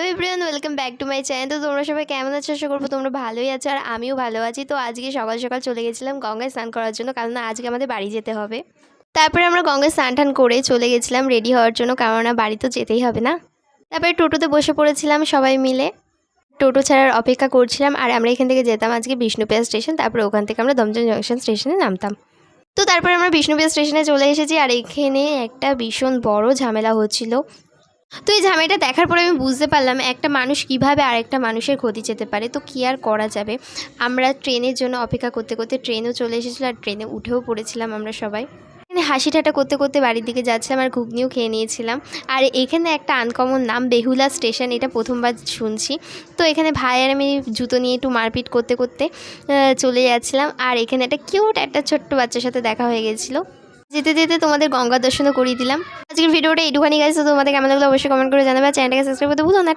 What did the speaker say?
Everyone welcome back to my channel. তো তোমরা সবাই কেমন আছো? আশা করবো তোমরা ভালোই আছো আর আমিও ভালো আছি। তো আজকে সকাল সকাল চলে গেছিলাম গঙ্গায় স্নান করার জন্য, কারণ আজকে আমাদের বাড়ি যেতে হবে। তারপরে আমরা গঙ্গায় স্নান টান করে চলে গেছিলাম রেডি হওয়ার জন্য, কেননা বাড়ি তো যেতেই হবে না। তারপরে টোটোতে বসে পড়েছিলাম সবাই মিলে, টোটো ছাড়ার অপেক্ষা করছিলাম। আর আমরা এখান থেকে যেতাম আজকে বিষ্ণুপ্রিয়া স্টেশন, তারপরে ওখান থেকে আমরা দমদম জংশন স্টেশনে নামতাম। তো তারপরে আমরা বিষ্ণুপ্রিয়া স্টেশনে চলে এসেছি, আর এখানে একটা ভীষণ বড় ঝামেলা হচ্ছিল। তো এই ঝামেলাটা দেখার পরে আমি বুঝতে পারলাম একটা মানুষ কিভাবে আরেকটা মানুষের ক্ষতি যেতে পারে। তো কী আর করা যাবে, আমরা ট্রেনের জন্য অপেক্ষা করতে করতে ট্রেনও চলে এসেছিলো, আর ট্রেনে উঠেও পড়েছিলাম আমরা সবাই। এখানে হাসি ঠাট্টা করতে করতে বাড়ির দিকে যাচ্ছিলাম, আর ঘুগনিও খেয়ে নিয়েছিলাম। আর এখানে একটা আনকমন নাম বেহুলা স্টেশন, এটা প্রথমবার শুনছি। তো এখানে ভাই আর আমি জুতো নিয়ে একটু মারপিট করতে করতে চলে যাচ্ছিলাম। আর এখানে একটা কিউট একটা ছোট্ট বাচ্চার সাথে দেখা হয়ে গেছিলো। যেতে যেতে তোমাদের গঙ্গা দর্শনও করিয়ে দিলাম। আজকের ভিডিওটা এইটুখানি গাইস। তো তোমাদের কেমন লাগলো অবশ্যই কমেন্ট করে জানাবে, চ্যানেলটাকে সাবস্ক্রাইব করতে ভুলো না।